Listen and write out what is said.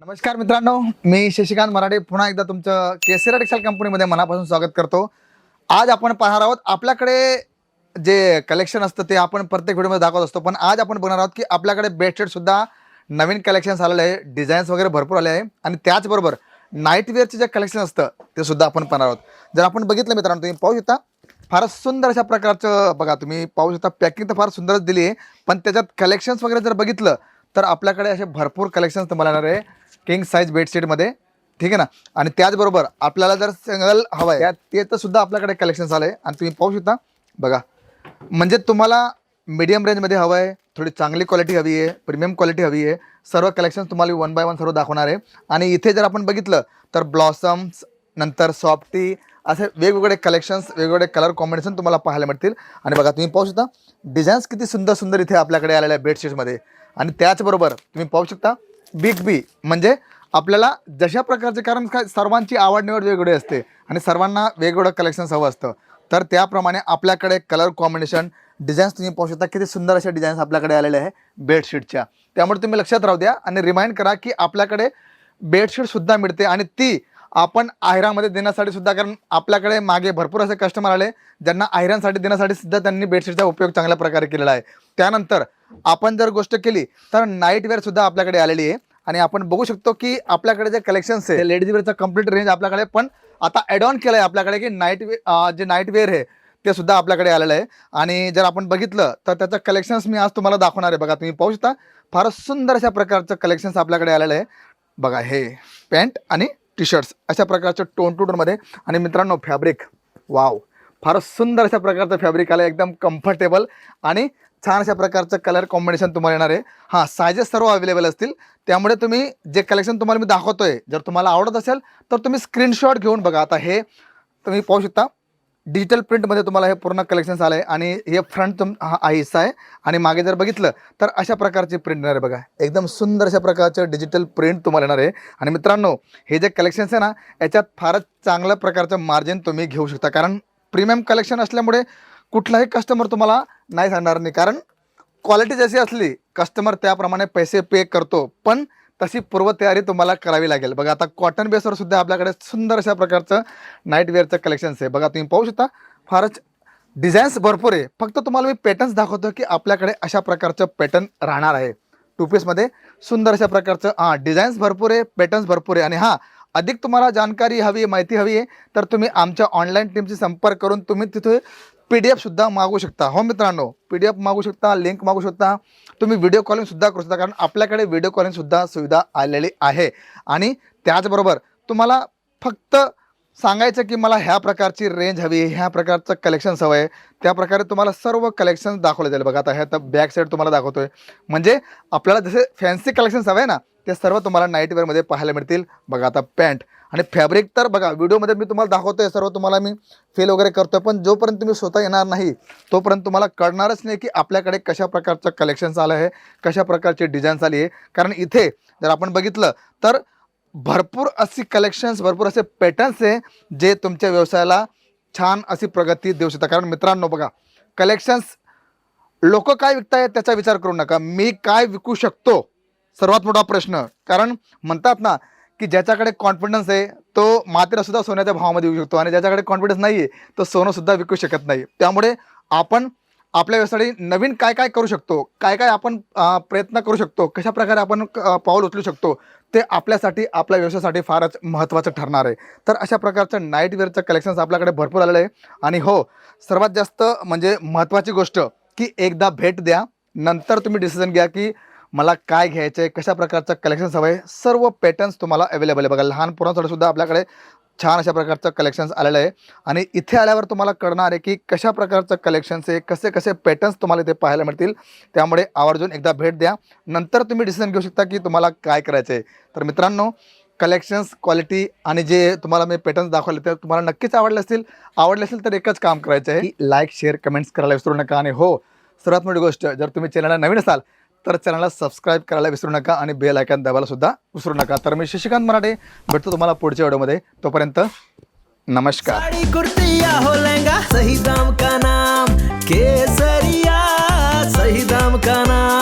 नमस्कार मित्रांनो, मी शशिकांत मराठे पुन्हा एकदा तुमचं केसरी टेक्सटाईल कंपनीमध्ये मनापासून स्वागत करतो. आज आपण पाहणार आहोत आपल्याकडे जे कलेक्शन असतं ते आपण प्रत्येक व्हिडिओमध्ये दाखवत असतो, पण आज आपण बघणार आहोत की आपल्याकडे बेडशीट सुद्धा नवीन कलेक्शन्स आलेले आहे, डिझाईन्स वगैरे भरपूर आले आहे आणि त्याचबरोबर नाईट वेअरचे जे कलेक्शन असतं ते सुद्धा आपण पाहणार आहोत. जर आपण बघितलं मित्रांनो, तुम्ही पाहू शकता फारच सुंदर अशा प्रकारचं बघा, तुम्ही पाहू शकता पॅकिंग तर फार सुंदरच दिली आहे, पण त्याच्यात कलेक्शन्स वगैरे जर बघितलं तर आपल्याकडे असे भरपूर कलेक्शन्स तुम्हाला येणार आहे किंग साईज बेडशीटमध्ये, ठीक आहे ना. आणि त्याचबरोबर आपल्याला जर सिंगल हवं आहे ते तर सुद्धा आपल्याकडे कलेक्शन्स आले आणि तुम्ही पाहू शकता बघा, म्हणजे तुम्हाला मीडियम रेंजमध्ये हवं आहे, थोडी चांगली क्वालिटी हवी आहे, प्रीमियम क्वालिटी हवी आहे, सर्व कलेक्शन्स तुम्हाला वन बाय वन सर्व दाखवणार आहे. आणि इथे जर आपण बघितलं तर ब्लॉसम्स नंतर सॉफ्टी असे वेगवेगळे कलेक्शन्स, वेगवेगळे कलर कॉम्बिनेशन तुम्हाला पाहायला मिळतील. आणि बघा तुम्ही पाहू शकता डिझाईन्स किती सुंदर सुंदर इथे आपल्याकडे आलेल्या आहे बेडशीट्समध्ये. आणि त्याचबरोबर तुम्ही पाहू शकता बिग बी, म्हणजे आपल्याला जशा प्रकारचे, कारण काय सर्वांची आवड निवड वेगवेगळी असते आणि सर्वांना वेगवेगळं कलेक्शन्स हवं असतं, तर त्याप्रमाणे आपल्याकडे कलर कॉम्बिनेशन डिझाईन्स तुम्ही पाहू शकता किती सुंदर अशा डिझाईन्स आपल्याकडे आलेले आहे बेडशीटच्या. त्यामुळे तुम्ही लक्षात राहू द्या आणि रिमाइंड करा की आपल्याकडे बेडशीटसुद्धा मिळते आणि ती आपण आयरामध्ये देण्यासाठी सुद्धा, कारण आपल्याकडे मागे भरपूर असे कस्टमर आले ज्यांना आयरनसाठी देण्यासाठी सुद्धा त्यांनी बेडशीटचा उपयोग चांगल्या प्रकारे केलेला आहे. त्यानंतर आपण जर गोष्ट केली तर नाईट वेअर सुद्धा आपल्याकडे आलेली आहे आणि आपण बघू शकतो की आपल्याकडे जे कलेक्शन्स आहे लेडीज वेअरचा कंप्लीट रेंज आपल्याकडे, पण आता ॲड ऑन केलं आहे आपल्याकडे की जे नाईट वेअर आहे ते सुद्धा आपल्याकडे आलेलं आहे. आणि जर आपण बघितलं तर त्याचं कलेक्शन्स मी आज तुम्हाला दाखवणार आहे. बघा तुम्ही पाहू शकता फारच सुंदर अशा प्रकारचं कलेक्शन्स आपल्याकडे आलेलं आहे. बघा हे पॅन्ट आणि टी शर्ट्स अशा प्रकारचं टोन टू टोनमध्ये. आणि मित्रांनो फॅब्रिक वाव, फारच सुंदर अशा प्रकारचं फॅब्रिक आलं, एकदम कम्फर्टेबल आणि छान अशा प्रकारचं कलर कॉम्बिनेशन तुम्हाला येणार आहे. हां, सायझेस सर्व अवेलेबल असतील, त्यामुळे तुम्ही जे कलेक्शन तुम्हाला मी दाखवतोय जर तुम्हाला आवडत असेल तर तुम्ही स्क्रीनशॉट घेऊन बघा. आता हे तुम्ही पाहू शकता डिजिटल प्रिंटमध्ये तुम्हाला हे पूर्ण कलेक्शन्स आलं आहे आणि हे फ्रंट हा हिस्सा आहे आणि मागे जर बघितलं तर अशा प्रकारची प्रिंट येणार आहे. बघा एकदम सुंदर अशा प्रकारचं डिजिटल प्रिंट तुम्हाला येणार आहे. आणि मित्रांनो हे जे कलेक्शन्स आहे ना, याच्यात फारच चांगल्या प्रकारचं मार्जिन तुम्ही घेऊ शकता, कारण प्रीमियम कलेक्शन असल्यामुळे कुठलाही कस्टमर तुम्हाला नाही सांगणार नाही, कारण क्वालिटी जशी असली कस्टमर त्याप्रमाणे पैसे पे करतो, पण तशी पूर्वतयारी तुम्हाला करावी लागेल. बघा आता कॉटन बेसवर सुद्धा आपल्याकडे सुंदर अशा प्रकारचं नाईट वेअरचं कलेक्शन्स आहे. बघा तुम्ही पाहू शकता फारच डिझाईन्स भरपूर आहे. फक्त तुम्हाला मी पॅटर्न्स दाखवतो की आपल्याकडे अशा प्रकारचं पॅटर्न राहणार आहे टू पीसमध्ये. सुंदर अशा प्रकारचं डिझाईन्स भरपूर आहे, पॅटर्न्स भरपूर आहे. आणि हां, अधिक तुम्हाला जानकारी हवी आहे, माहिती हवी आहे तर तुम्ही आमच्या ऑनलाईन टीमशी संपर्क करून तुम्ही तिथे PDF सुद्धा मागू शकता. हो मित्रांनो, PDF मागू शकता, लिंक मागू शकता, तुम्ही व्हिडिओ कॉलिंग सुद्धा करू शकता, कारण आपल्याकडे व्हिडिओ कॉलिंग सुद्धा सुविधा आलेली आहे. आणि त्याचबरोबर तुम्हाला फक्त सांगायचं की मला ह्या प्रकारची रेंज हवी आहे, ह्या प्रकारचं कलेक्शन्स हवं आहे, त्याप्रकारे तुम्हाला सर्व कलेक्शन्स दाखवले जाईल. बघा आता ह्या तर बॅक साईड तुम्हाला दाखवतोय, म्हणजे आपल्याला जसे फॅन्सी कलेक्शन्स हवे ना ते सर्व तुम्हाला नाईट वेअरमध्ये पाहायला मिळतील. बघा आता पॅन्ट आणि फॅब्रिक तर बघा व्हिडिओमध्ये मी तुम्हाला दाखवतोय, सर्व तुम्हाला मी फेल वगैरे करतोय, पण जोपर्यंत तुम्ही स्वतः येणार नाही तोपर्यंत तुम्हाला कळणारच नाही की आपल्याकडे कशा प्रकारचं कलेक्शन्स आलं आहे, कशा प्रकारची डिझाईन्स आली आहे. कारण इथे जर आपण बघितलं तर भरपूर अशी कलेक्शन्स, भरपूर असे पॅटर्न्स आहे जे तुमच्या व्यवसायाला छान अशी प्रगती देऊ शकतात. कारण मित्रांनो बघा, कलेक्शन्स लोक काय विकतायत त्याचा विचार करू नका, मी काय विकू शकतो सर्वात मोठा प्रश्न. कारण म्हणतात ना की ज्याच्याकडे कॉन्फिडन्स आहे तो मातीलासुद्धा सोन्याच्या भावामध्ये येऊ शकतो आणि ज्याच्याकडे कॉन्फिडन्स नाही आहे तो सोनंसुद्धा विकू शकत नाही. त्यामुळे आपण आपल्या व्यवसायासाठी नवीन काय काय करू शकतो, काय काय आपण प्रयत्न करू शकतो, कशा प्रकारे आपण पाऊल उचलू शकतो, ते आपल्यासाठी, आपल्या व्यवसायासाठी फारच महत्त्वाचं ठरणार आहे. तर अशा प्रकारचं नाईट वेअरचं कलेक्शन्स आपल्याकडे भरपूर आलेलं आहे. आणि हो, सर्वात जास्त म्हणजे महत्त्वाची गोष्ट की एकदा भेट द्या, नंतर तुम्ही डिसिजन घ्या की मला काय घ्यायचं आहे, कशा प्रकारचं कलेक्शन्स हवं आहे. सर्व पॅटर्न्स तुम्हाला अवेलेबल आहे. बघा लहान पोरांसाठी सुद्धा आपल्याकडे छान अशा प्रकारचं कलेक्शन्स आलेलं आहे. आणि इथे आल्यावर तुम्हाला कळणार आहे की कशा प्रकारचं कलेक्शन्स आहे, कसे कसे पॅटर्न्स तुम्हाला इथे पाहायला मिळतील. त्यामुळे आवर्जून एकदा भेट द्या, नंतर तुम्ही डिसिजन घेऊ शकता की तुम्हाला काय करायचं आहे. तर मित्रांनो, कलेक्शन्स, क्वालिटी आणि जे तुम्हाला मी पॅटर्न्स दाखवले ते तुम्हाला नक्कीच आवडले असेल तर एकच काम करायचं आहे की लाईक, शेअर, कमेंट्स करायला विसरू नका. आणि हो, सर्वात मोठी गोष्ट, जर तुम्ही चॅनलला नवीन असाल तर चॅनलला सबस्क्राईब करायला विसरू नका आणि बेल आयकॉन दाबायला सुद्धा विसरू नका. तर मी शशिकांत मराठे भेटतो तुम्हाला पुढच्या व्हिडिओमध्ये. तोपर्यंत नमस्कार. साड़ी कुर्तिया हो लहंगा, सही दाम का नाम केसरिया, सही दाम का नाम.